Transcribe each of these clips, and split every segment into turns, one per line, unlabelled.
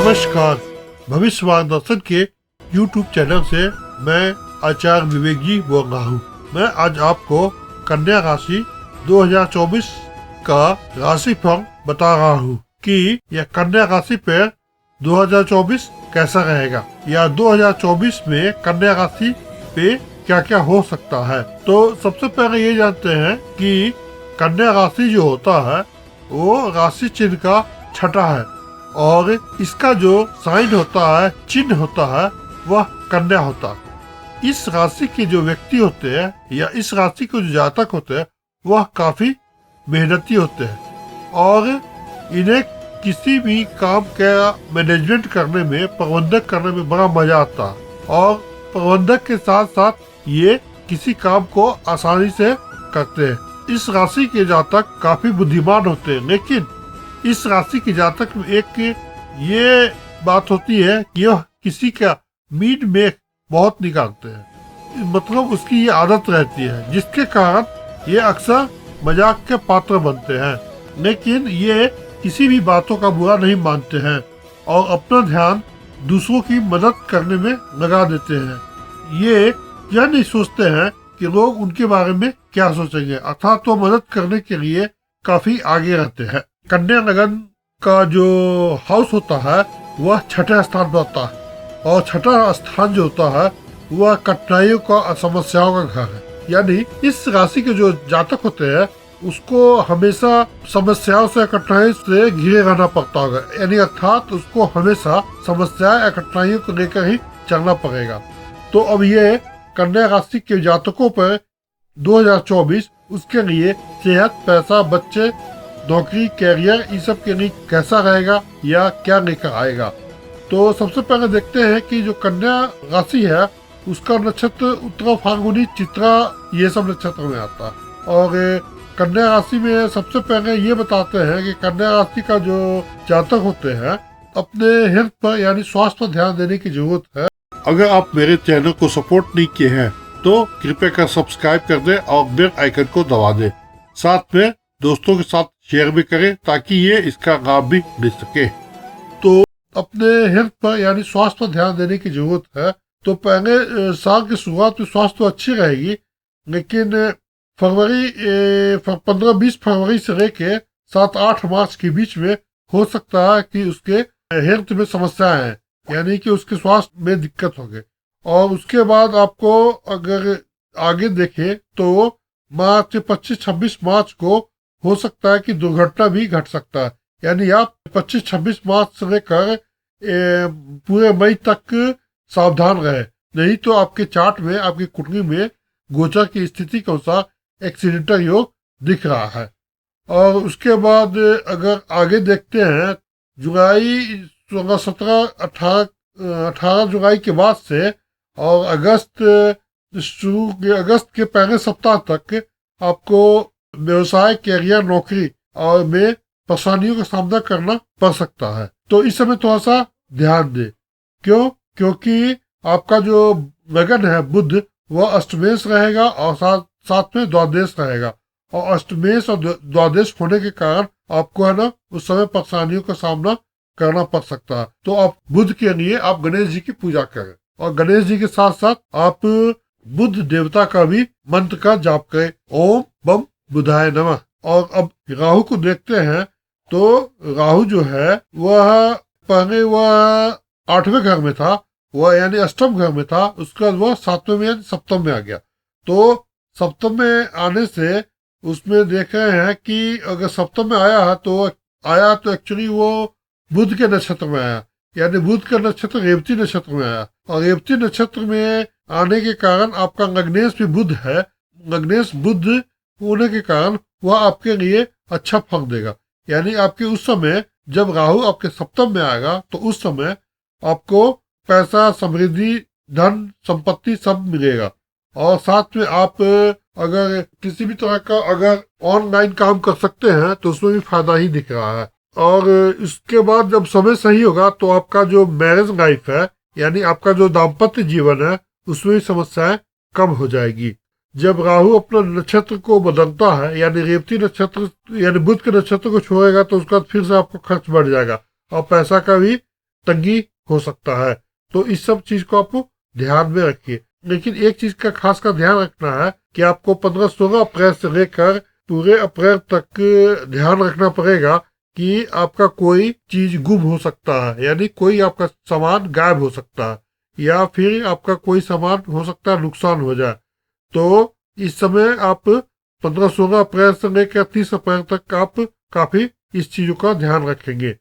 नमस्कार, भविष्य मार्गदर्शन के YouTube चैनल से मैं आचार्य विवेक जी बोल रहा हूँ। मैं आज आपको कन्या राशि 2024 का राशिफल बता रहा हूँ कि यह कन्या राशि पे 2024 कैसा रहेगा या 2024 में कन्या राशि पे क्या क्या हो सकता है। तो सबसे पहले ये जानते हैं कि कन्या राशि जो होता है वो राशि चिन्ह का छठा है और इसका जो साइन होता है, चिन्ह होता है, वह कन्या होता है। इस राशि के जो व्यक्ति होते हैं या इस राशि के जो जातक होते हैं वह काफी मेहनती होते हैं और इन्हें किसी भी काम का मैनेजमेंट करने में, प्रबंधक करने में बड़ा मजा आता है और प्रबंधक के साथ साथ ये किसी काम को आसानी से करते हैं। इस राशि के जातक काफी बुद्धिमान होते हैं, लेकिन इस राशि के जातक में एक ये बात होती है कि यह किसी का मीट में बहुत निकालते हैं, मतलब उसकी ये आदत रहती है जिसके कारण ये अक्सर मजाक के पात्र बनते हैं। लेकिन ये किसी भी बातों का बुरा नहीं मानते हैं और अपना ध्यान दूसरों की मदद करने में लगा देते हैं। ये यह नहीं सोचते हैं कि लोग उनके बारे में क्या सोचेंगे, अर्थात तो मदद करने के लिए काफी आगे रहते हैं। कन्या लगन का जो हाउस होता है वह छठे स्थान पर होता है और छठा स्थान जो होता है वह कठिनाइयों का, समस्याओं का घर है। यानी इस राशि के जो जातक होते हैं उसको हमेशा समस्याओं से, कठिनाइयों से घिरे रहना पड़ता होगा, यानी अर्थात उसको हमेशा समस्या या कठिनाइयों को लेकर ही चलना पड़ेगा। तो अब ये कन्या राशि के जातकों पर 2024 उसके लिए सेहत, पैसा, बच्चे, नौकरी, कैरियर, इस सब के लिए कैसा रहेगा या क्या लेकर आएगा। तो सबसे पहले देखते हैं कि जो कन्या राशि है उसका नक्षत्र उत्तरा, फाल्गुनी, चित्रा, ये सब नक्षत्र में आता है। और कन्या राशि में सबसे पहले ये बताते हैं कि कन्या राशि का जो जातक होते हैं अपने हेल्थ पर यानी स्वास्थ्य पर ध्यान देने की जरूरत है। अगर आप मेरे चैनल को सपोर्ट नहीं किए हैं तो कृपया कर सब्सक्राइब कर दें और बेल आइकन को दबा दें। साथ में दोस्तों के साथ शेयर भी करें ताकि ये इसका लाभ भी ले सके। तो अपने हेल्थ पर यानी स्वास्थ्य पर ध्यान देने की जरूरत है। तो पहले साल की शुरुआत में स्वास्थ्य तो अच्छी रहेगी, लेकिन 15-20 फरवरी से लेके 7-8 मार्च के बीच में हो सकता है कि उसके हेल्थ में समस्याएं हैं, यानी कि उसके स्वास्थ्य में दिक्कत होगी। और उसके बाद आपको अगर आगे देखें तो मार्च 25-26 मार्च को हो सकता है कि दुर्घटना भी घट सकता है। यानी आप 25-26 मार्च से लेकर पूरे मई तक सावधान रहे, नहीं तो आपके चार्ट में, आपकी कुंडली में गोचर की स्थिति के अनुसार एक्सीडेंटल योग दिख रहा है। और उसके बाद अगर आगे देखते हैं जुलाई 16, 17, 18 जुलाई के बाद से और अगस्त के पहले सप्ताह तक आपको व्यवसाय, कैरियर, नौकरी और में परेशानियों का सामना करना पड़ सकता है। तो इस समय थोड़ा सा ध्यान दे। क्योंकि आपका जो लगन है बुध वह अष्टमेश रहेगा और साथ में द्वादश रहेगा और अष्टमेश और द्वादश होने के कारण आपको है ना उस समय परेशानियों का सामना करना पड़ सकता है। तो आप बुध के लिए आप गणेश जी की पूजा करें और गणेश जी के साथ साथ आप बुध देवता का भी मंत्र का जाप करें, ओम बम बुधाय नमः। और अब राहु को देखते हैं तो राहु जो है वह पहले वह 8वें घर में था, वह यानी अष्टम घर में था, उसके बाद वह 7वें में यानी सप्तम में आ गया। तो सप्तम में आने से उसमें देख रहे हैं कि अगर सप्तम में आया तो एक्चुअली वो बुध के नक्षत्र में आया, यानी बुध का नक्षत्र रेवती नक्षत्र में आया और रेवती नक्षत्र में आने के कारण आपका लग्नेश भी बुध है। लग्नेश बुध होने के कारण वह आपके लिए अच्छा फल देगा, यानी आपके उस समय जब राहु आपके सप्तम में आएगा तो उस समय आपको पैसा, समृद्धि, धन, संपत्ति सब मिलेगा। और साथ में आप अगर किसी भी तरह का अगर ऑनलाइन काम कर सकते हैं तो उसमें भी फायदा ही दिख रहा है। और इसके बाद जब समय सही होगा तो आपका जो मैरिज लाइफ है यानी आपका जो दाम्पत्य जीवन है उसमें भी समस्याएं कम हो जाएगी। जब राहु अपना नक्षत्र को बदलता है यानी रेवती नक्षत्र यानी बुध के नक्षत्र को छोड़ेगा तो उसके बाद फिर से आपको खर्च बढ़ जाएगा और पैसा का भी तंगी हो सकता है। तो इस सब चीज को आप ध्यान में रखिए। लेकिन एक चीज का खास का ध्यान रखना है कि आपको 15-16 अप्रैल से लेकर पूरे अप्रैल तक ध्यान रखना पड़ेगा कि आपका कोई चीज गुम हो सकता है, यानी कोई आपका सामान गायब हो सकता है, या फिर आपका कोई सामान हो सकता है नुकसान हो जाए। तो इस समय आप 15-16 अप्रैल से लेकर 30 अप्रैल तक आप काफी इस चीजों का ध्यान रखेंगे।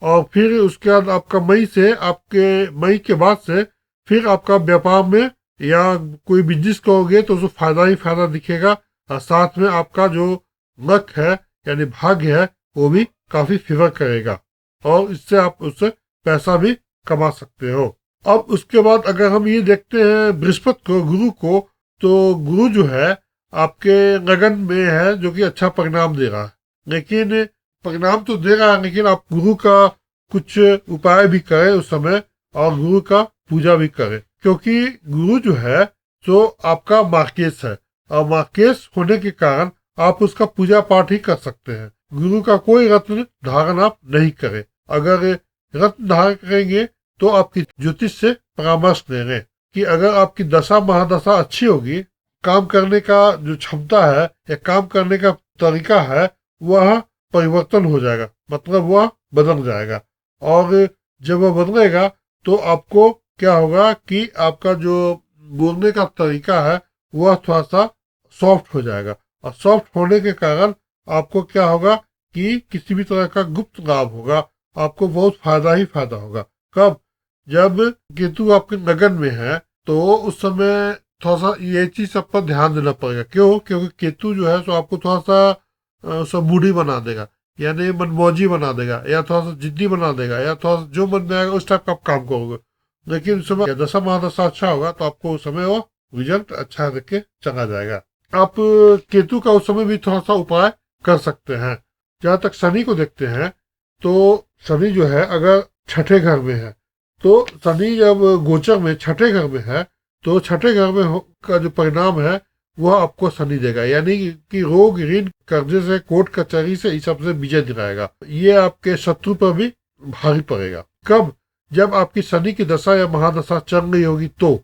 और फिर उसके बाद आपका मई के बाद से फिर आपका व्यापार में या कोई बिजनेस करोगे तो उसमें फायदा ही फायदा दिखेगा, और साथ में आपका जो लक है यानी भाग्य है वो भी काफी फेवर करेगा, और इससे आप उससे पैसा भी कमा सकते हो। अब उसके बाद अगर हम ये देखते हैं बृहस्पति को, गुरु को, तो गुरु जो है आपके लगन में है, जो कि अच्छा परिणाम दे रहा है। लेकिन परिणाम तो दे रहा है, लेकिन आप गुरु का कुछ उपाय भी करें उस समय, और गुरु का पूजा भी करें, क्योंकि गुरु जो है तो आपका मार्केश है, और मार्केश होने के कारण आप उसका पूजा पाठ ही कर सकते हैं। गुरु का कोई रत्न धारण आप नहीं करें। अगर रत्न धारण करेंगे तो आपकी ज्योतिष से परामर्श लेंगे कि अगर आपकी दशा महादशा अच्छी होगी, काम करने का जो क्षमता है या काम करने का तरीका है वह परिवर्तन हो जाएगा, मतलब वह बदल जाएगा। और जब वह बदलेगा तो आपको क्या होगा कि आपका जो बोलने का तरीका है वह थोड़ा सा सॉफ्ट हो जाएगा, और सॉफ्ट होने के कारण आपको क्या होगा कि किसी भी तरह का गुप्त लाभ होगा, आपको बहुत फायदा ही फायदा होगा। कब? जब केतु आपके लगन में है, तो उस समय थोड़ा सा ये चीज सब पर ध्यान देना पड़ेगा। क्यों? क्योंकि केतु जो है तो आपको थोड़ा सा मूडी बना देगा, यानी मनमौजी बना देगा, या थोड़ा सा जिद्दी बना देगा, या थोड़ा सा जो मन में आएगा उस टाइप का आप काम करोगे। लेकिन उस समय दशा महादशा अच्छा होगा तो आपको उस समय वो रिजल्ट अच्छा देके चला जाएगा। आप केतु का उस समय भी थोड़ा सा उपाय कर सकते हैं। जहां तक शनि को देखते हैं तो शनि जो है अगर छठे घर में है, तो शनि जब गोचर में छठे घर में है तो छठे घर में का जो परिणाम है वह आपको शनि देगा, यानी कि रोग ऋण कर्जे से कोर्ट कचहरी से इस सबसे विजय दिलाएगा। ये आपके शत्रु पर भी भारी पड़ेगा। कब? जब आपकी शनि की दशा या महादशा चल रही होगी तो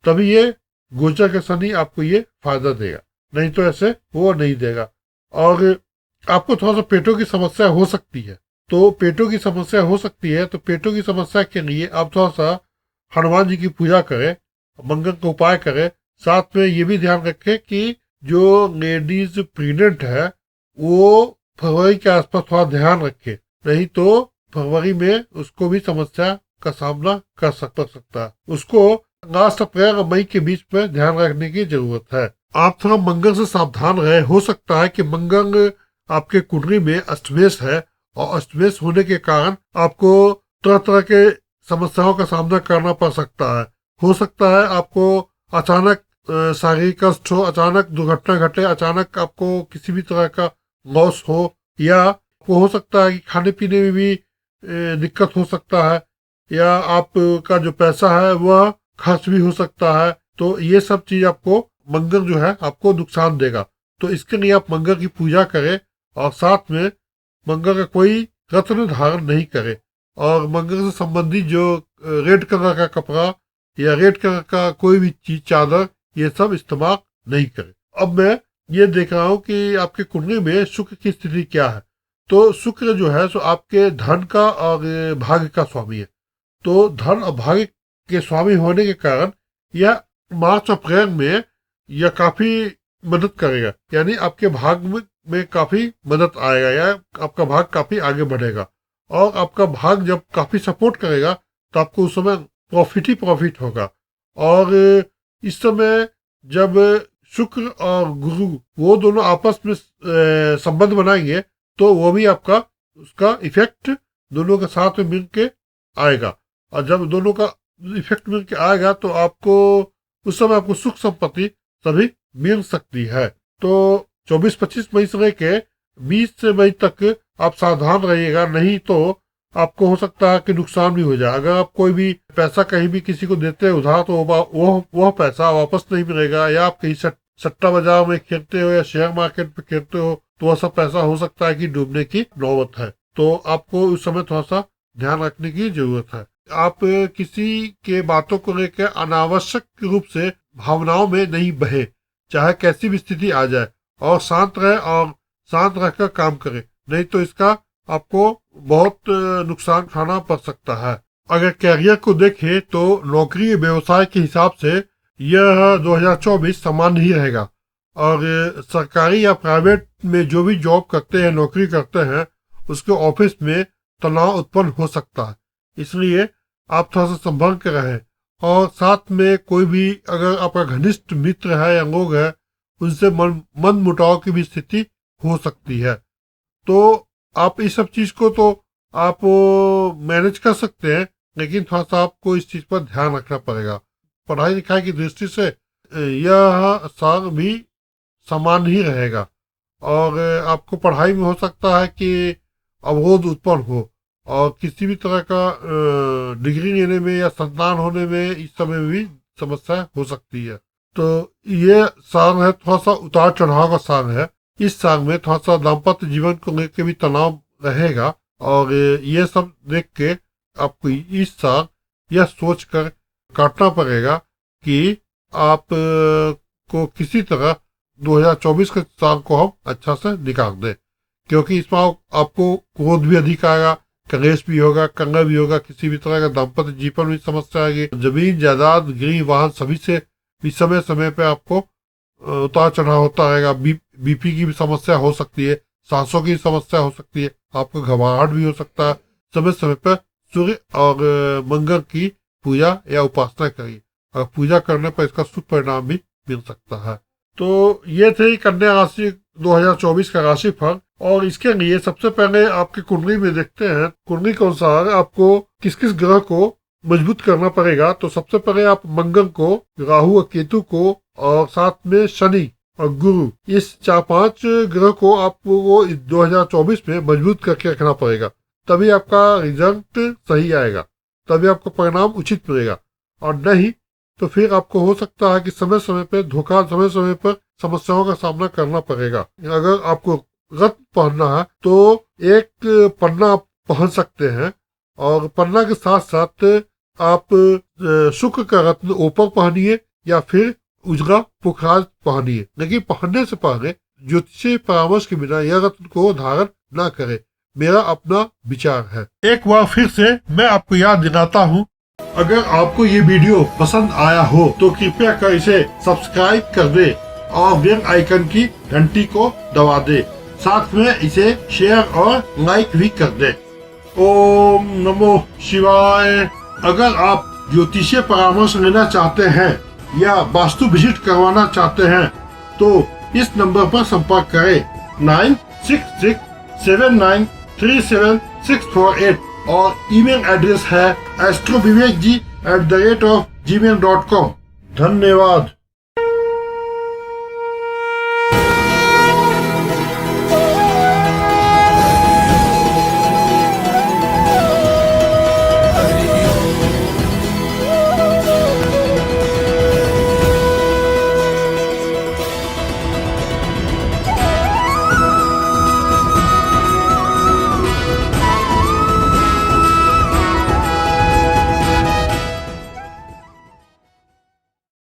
तभी ये गोचर के शनि आपको ये फायदा देगा, नहीं तो ऐसे वो नहीं देगा। और आपको थोड़ा सा पेटों की समस्या हो सकती है, तो पेटों की समस्या हो सकती है तो पेटों की समस्या के लिए आप थोड़ा सा हनुमान जी की पूजा करें, मंगल का उपाय करें। साथ में ये भी ध्यान रखें कि जो लेडीज प्रेग्नेंट है वो फरवरी के आसपास थोड़ा ध्यान रखे, नहीं तो फरवरी में उसको भी समस्या का सामना कर सकता है। उसको लास्ट अप्रैल और मई के बीच में ध्यान रखने की जरूरत है। आप थोड़ा मंगल से सावधान रहे। हो सकता है कि मंगल आपके कुंडली में अष्टमेश है, और अष्टमेश होने के कारण आपको तरह तरह के समस्याओं का सामना करना पड़ सकता है। हो सकता है आपको अचानक शारीरिक कष्ट हो, अचानक दुर्घटना घटे, अचानक आपको किसी भी तरह का लॉस हो, या वो हो सकता है कि खाने पीने में भी दिक्कत हो सकता है, या आपका जो पैसा है वह खर्च भी हो सकता है। तो ये सब चीज आपको मंगल जो है आपको नुकसान देगा। तो इसके लिए आप मंगल की पूजा करें, और साथ में मंगल का कोई रत्न धारण नहीं करें, और मंगल से संबंधित जो रेड कलर का कपड़ा या रेड कलर का कोई भी चीज, चादर, ये सब इस्तेमाल नहीं करें। अब मैं ये देख रहा हूँ कि आपके कुंडली में शुक्र की स्थिति क्या है। तो शुक्र जो है सो आपके धन का और भाग्य का स्वामी है। तो धन और भाग्य के स्वामी होने के कारण यह मार्च अप्रैल में यह काफी मदद करेगा, यानी आपके भाग्य में काफी मदद आएगा, या आपका भाग काफी आगे बढ़ेगा। और आपका भाग जब काफी सपोर्ट करेगा तो आपको उस समय प्रॉफिट ही प्रॉफिट होगा। और इस समय जब शुक्र और गुरु वो दोनों आपस में संबंध बनाएंगे तो वो भी आपका उसका इफेक्ट दोनों के साथ में मिलके आएगा। और जब दोनों का इफेक्ट मिलके आएगा तो आपको उस समय आपको सुख संपत्ति सभी मिल सकती है। तो 24-25 मई से लेके 20 मई तक आप सावधान रहिएगा, नहीं तो आपको हो सकता है कि नुकसान भी हो जाए। अगर आप कोई भी पैसा कहीं भी किसी को देते हैं उधार तो वो पैसा वापस नहीं मिलेगा, या आप कहीं सट्टा बाजार में खेलते हो या शेयर मार्केट में खेलते हो तो ऐसा पैसा हो सकता है कि डूबने की नौबत है। तो आपको उस समय थोड़ा सा ध्यान रखने की जरूरत है। आप किसी के बातों को लेकर अनावश्यक रूप से भावनाओं में नहीं बहे, चाहे कैसी भी स्थिति आ जाए, और शांत रहे और शांत रहकर काम करें, नहीं तो इसका आपको बहुत नुकसान उठाना पड़ सकता है। अगर कैरियर को देखें तो नौकरी व्यवसाय के हिसाब से यह 2024 सामान्य ही रहेगा, और सरकारी या प्राइवेट में जो भी जॉब करते हैं, नौकरी करते हैं, उसके ऑफिस में तनाव उत्पन्न हो सकता है। इसलिए आप थोड़ा सा संभल कर रहें, और साथ में कोई भी अगर आपका घनिष्ठ मित्र है या लोग है, उनसे मन मुटाव की भी स्थिति हो सकती है। तो आप इस सब चीज को तो आप मैनेज कर सकते हैं, लेकिन थोड़ा सा आपको इस चीज पर ध्यान रखना पड़ेगा। पढ़ाई लिखाई की दृष्टि से यह साल भी सामान्य ही रहेगा, और आपको पढ़ाई में हो सकता है कि अवरोध उत्पन्न हो, और किसी भी तरह का डिग्री लेने में या संतान होने में इस समय भी समस्या हो सकती है। तो ये साल है, थोड़ा सा उतार चढ़ाव का साल है। इस साल में थोड़ा सा दाम्पत्य जीवन को लेकर भी तनाव रहेगा, और ये सब देख के आपको इस साल यह सोच कर काटना पड़ेगा कि आप को किसी तरह 2024 के साल को हम अच्छा से निकाल दें, क्योंकि इसमें आपको क्रोध भी अधिक आएगा, कलेश भी होगा, कंगा भी होगा, किसी भी तरह का दाम्पत्य जीवन में समस्या आएगी, जमीन जायदाद गृह वाहन सभी से भी समय समय पे आपको उतार चढ़ाव होता रहेगा। बीपी की भी समस्या हो सकती है, सांसों की समस्या हो सकती है, आपको घबराहट भी हो सकता है। समय समय पर सूर्य और मंगल की पूजा या उपासना करिए, और पूजा करने पर इसका शुभ परिणाम भी मिल सकता है। तो ये थे कन्या राशि 2024 का राशि फल, और इसके लिए सबसे पहले आपकी कुंडली में देखते हैं कुंडली के अनुसार आपको किस किस ग्रह को मजबूत करना पड़ेगा। तो सबसे पहले आप मंगल को, राहु और केतु को, और साथ में शनि और गुरु, इस 4-5 ग्रह को आपको 2024 में मजबूत करके रखना पड़ेगा, तभी आपका रिजल्ट सही आएगा, तभी आपको परिणाम उचित मिलेगा। और नहीं तो फिर आपको हो सकता है कि समय समय पर धोखा, समय समय पर समस्याओं का सामना करना पड़ेगा। अगर आपको रत्न पहनना है तो एक पन्ना आप पहन सकते हैं, और पन्ना के साथ साथ आप शुक्र का रत्न ऊपर पहनिए या फिर उजला पुखराज पहनिए, लेकिन पहनने से पहले ज्योतिषीय परामर्श के बिना यह रत्न को धारण न करें, मेरा अपना विचार है। एक बार फिर से मैं आपको याद दिलाता हूँ, अगर आपको ये वीडियो पसंद आया हो तो कृपया कर इसे सब्सक्राइब कर दे और बेल आइकन की घंटी को दबा दे, साथ में इसे शेयर और लाइक भी कर दे। ओम नमो शिवाय। अगर आप ज्योतिषीय परामर्श लेना चाहते हैं या वास्तु विजिट करवाना चाहते हैं तो इस नंबर पर संपर्क करें 9667937648, और ईमेल एड्रेस है astroviveji@gmail.com। धन्यवाद।